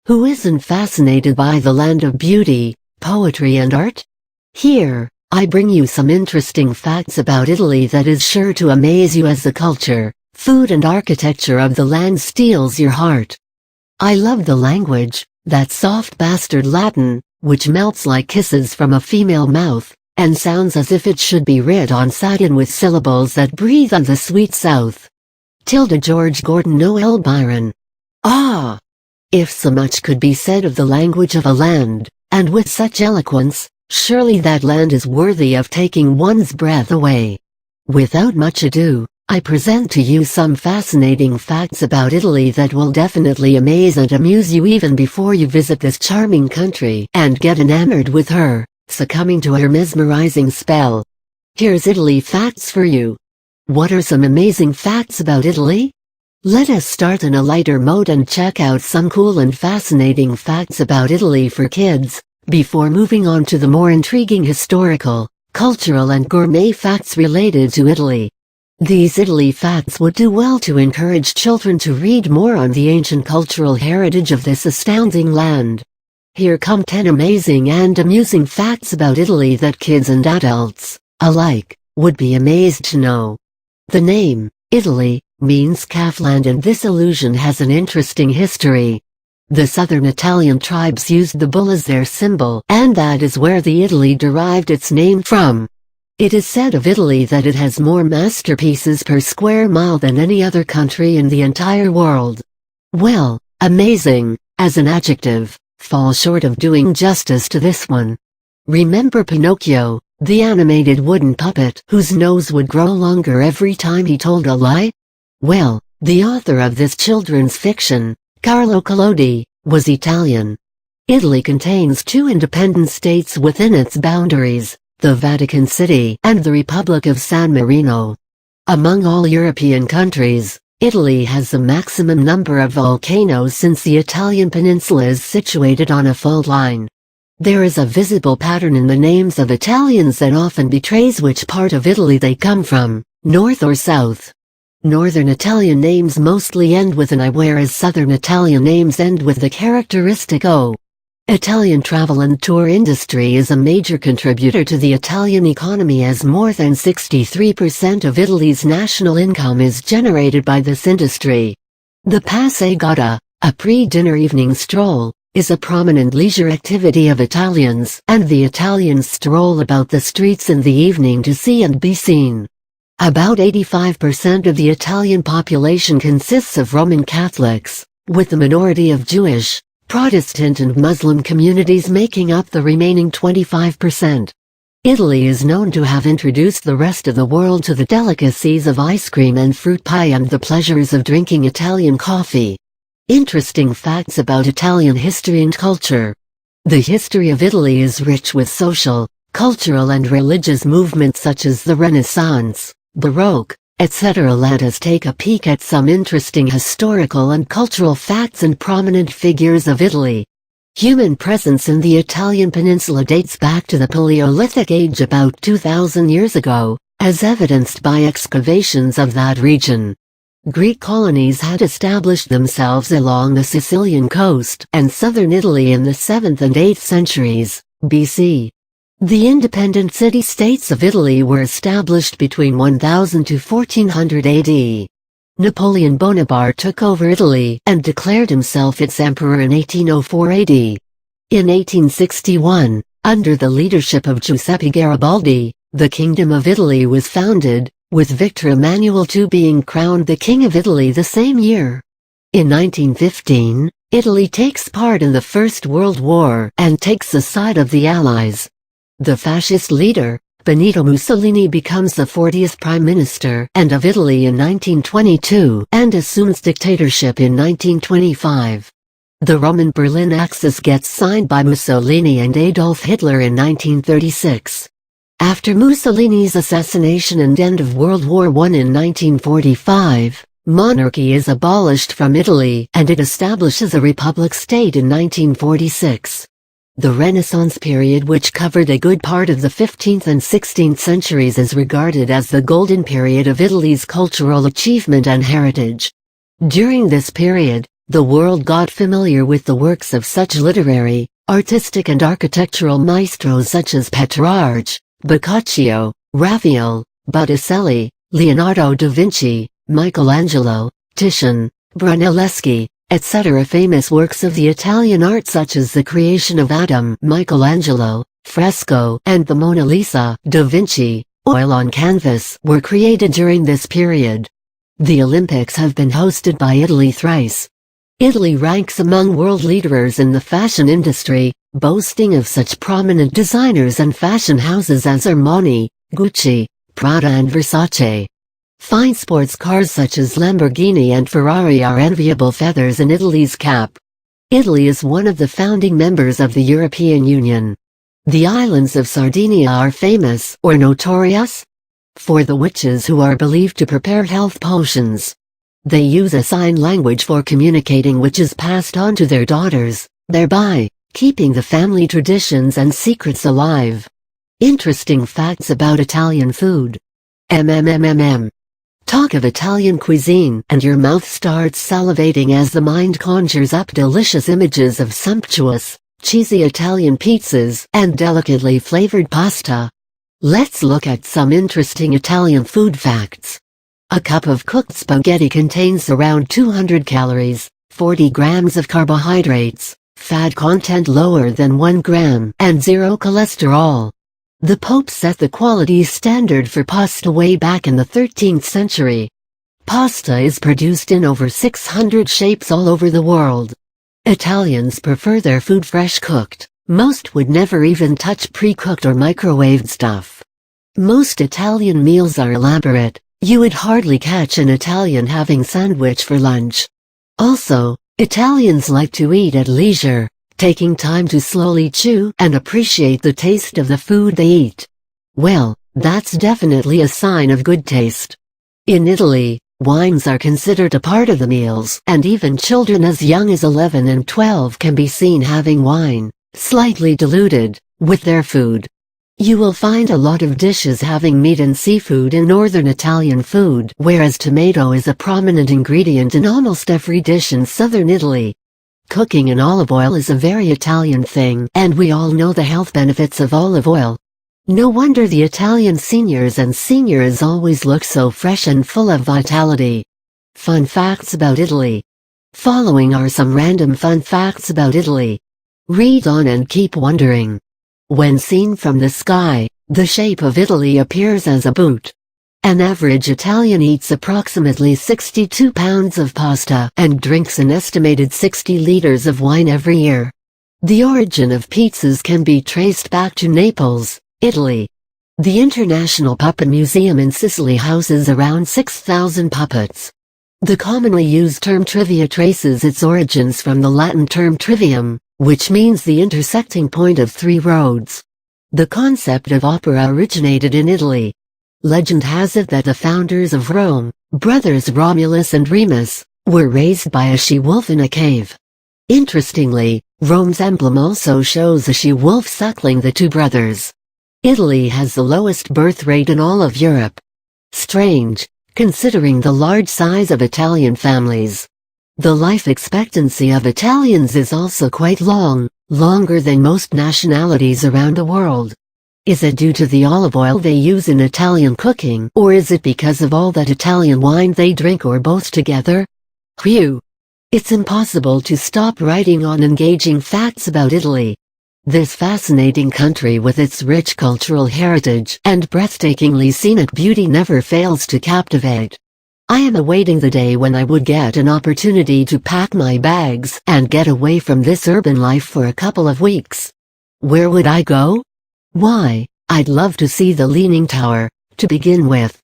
Who isn't fascinated by the land of beauty, poetry and art? Here, I bring you some interesting facts about Italy that is sure to amaze you as the culture, food and architecture of the land steals your heart. I love the language, that soft bastard Latin, which melts like kisses from a female mouth, and sounds as if it should be writ on satin with syllables that breathe on the sweet south. George Gordon Noel Byron. Ah! If so much could be said of the language of a land, and with such eloquence, surely that land is worthy of taking one's breath away. Without much ado, I present to you some fascinating facts about Italy that will definitely amaze and amuse you even before you visit this charming country and get enamored with her, succumbing to her mesmerizing spell. Here's Italy facts for you. What are some amazing facts about Italy? Let us start in a lighter mode and check out some cool and fascinating facts about Italy for kids, before moving on to the more intriguing historical, cultural and gourmet facts related to Italy. These Italy facts would do well to encourage children to read more on the ancient cultural heritage of this astounding land. Here come 10 amazing and amusing facts about Italy that kids and adults, alike, would be amazed to know. The name, Italy, means calf land, and this allusion has an interesting history. The southern Italian tribes used the bull as their symbol, and that is where the Italy derived its name from. It is said of Italy that it has more masterpieces per square mile than any other country in the entire world. Well, amazing, as an adjective, falls short of doing justice to this one. Remember Pinocchio, the animated wooden puppet whose nose would grow longer every time he told a lie? Well, the author of this children's fiction, Carlo Collodi, was Italian. Italy contains 2 independent states within its boundaries, the Vatican City and the Republic of San Marino. Among all European countries, Italy has the maximum number of volcanoes since the Italian peninsula is situated on a fault line. There is a visible pattern in the names of Italians that often betrays which part of Italy they come from, north or south. Northern Italian names mostly end with an I, whereas southern Italian names end with the characteristic O. Italian travel and tour industry is a major contributor to the Italian economy, as more than 63% of Italy's national income is generated by this industry. The passeggiata, a pre-dinner evening stroll, is a prominent leisure activity of Italians, and the Italians stroll about the streets in the evening to see and be seen. About 85% of the Italian population consists of Roman Catholics, with the minority of Jewish, Protestant and Muslim communities making up the remaining 25%. Italy is known to have introduced the rest of the world to the delicacies of ice cream and fruit pie and the pleasures of drinking Italian coffee. Interesting facts about Italian history and culture. The history of Italy is rich with social, cultural and religious movements such as the Renaissance, Baroque, etc. Let us take a peek at some interesting historical and cultural facts and prominent figures of Italy. Human presence in the Italian peninsula dates back to the Paleolithic age, about 2,000 years ago, as evidenced by excavations of that region. Greek colonies had established themselves along the Sicilian coast and southern Italy in the 7th and 8th centuries, BC. The independent city-states of Italy were established between 1000 to 1400 AD. Napoleon Bonaparte took over Italy and declared himself its emperor in 1804 AD. In 1861, under the leadership of Giuseppe Garibaldi, the Kingdom of Italy was founded, with Victor Emmanuel II being crowned the King of Italy the same year. In 1915, Italy takes part in the First World War and takes the side of the Allies. The fascist leader, Benito Mussolini, becomes the 40th Prime Minister of Italy in 1922 and assumes dictatorship in 1925. The Roman Berlin Axis gets signed by Mussolini and Adolf Hitler in 1936. After Mussolini's assassination and end of World War I in 1945, monarchy is abolished from Italy and it establishes a republic state in 1946. The Renaissance period, which covered a good part of the 15th and 16th centuries, is regarded as the golden period of Italy's cultural achievement and heritage. During this period, The world got familiar with the works of such literary, artistic and architectural maestros such as Petrarch, Boccaccio, Raphael, Botticelli, Leonardo da Vinci, Michelangelo, Titian, Brunelleschi, etc. Famous works of the Italian art such as The Creation of Adam, Michelangelo, Fresco, and the Mona Lisa, Da Vinci, oil on canvas, were created during this period. The Olympics have been hosted by Italy thrice. Italy ranks among world leaders in the fashion industry, boasting of such prominent designers and fashion houses as Armani, Gucci, Prada and Versace. Fine sports cars such as Lamborghini and Ferrari are enviable feathers in Italy's cap. Italy is one of the founding members of the European Union. The islands of Sardinia are famous, or notorious, for the witches who are believed to prepare health potions. They use a sign language for communicating which is passed on to their daughters, thereby keeping the family traditions and secrets alive. Interesting facts about Italian food. Talk of Italian cuisine and your mouth starts salivating as the mind conjures up delicious images of sumptuous, cheesy Italian pizzas and delicately flavored pasta. Let's look at some interesting Italian food facts. A cup of cooked spaghetti contains around 200 calories, 40 grams of carbohydrates, fat content lower than 1 gram, and 0 cholesterol. The Pope set the quality standard for pasta way back in the 13th century. Pasta is produced in over 600 shapes all over the world. Italians prefer their food fresh cooked. Most would never even touch pre-cooked or microwaved stuff. Most Italian meals are elaborate. You would hardly catch an Italian having sandwich for lunch. Also, Italians like to eat at leisure, taking time to slowly chew and appreciate the taste of the food they eat. Well, that's definitely a sign of good taste. In Italy, wines are considered a part of the meals, and even children as young as 11 and 12 can be seen having wine, slightly diluted, with their food. You will find a lot of dishes having meat and seafood in northern Italian food, whereas tomato is a prominent ingredient in almost every dish in southern Italy. Cooking in olive oil is a very Italian thing, and we all know the health benefits of olive oil. No wonder the Italian seniors and seniors always look so fresh and full of vitality. Fun facts about Italy. Following are some random fun facts about Italy. Read on and keep wondering. When seen from the sky, the shape of Italy appears as a boot. An average Italian eats approximately 62 pounds of pasta and drinks an estimated 60 liters of wine every year. The origin of pizzas can be traced back to Naples, Italy. The International Puppet Museum in Sicily houses around 6,000 puppets. The commonly used term trivia traces its origins from the Latin term trivium, which means the intersecting point of three roads. The concept of opera originated in Italy. Legend has it that the founders of Rome, brothers Romulus and Remus, were raised by a she-wolf in a cave. Interestingly, Rome's emblem also shows a she-wolf suckling the two brothers. Italy has the lowest birth rate in all of Europe. Strange, considering the large size of Italian families. The life expectancy of Italians is also quite long, longer than most nationalities around the world. Is it due to the olive oil they use in Italian cooking, or is it because of all that Italian wine they drink, or both together? Phew! It's impossible to stop writing on engaging facts about Italy. This fascinating country with its rich cultural heritage and breathtakingly scenic beauty never fails to captivate. I am awaiting the day when I would get an opportunity to pack my bags and get away from this urban life for a couple of weeks. Where would I go? Why, I'd love to see the Leaning Tower, to begin with.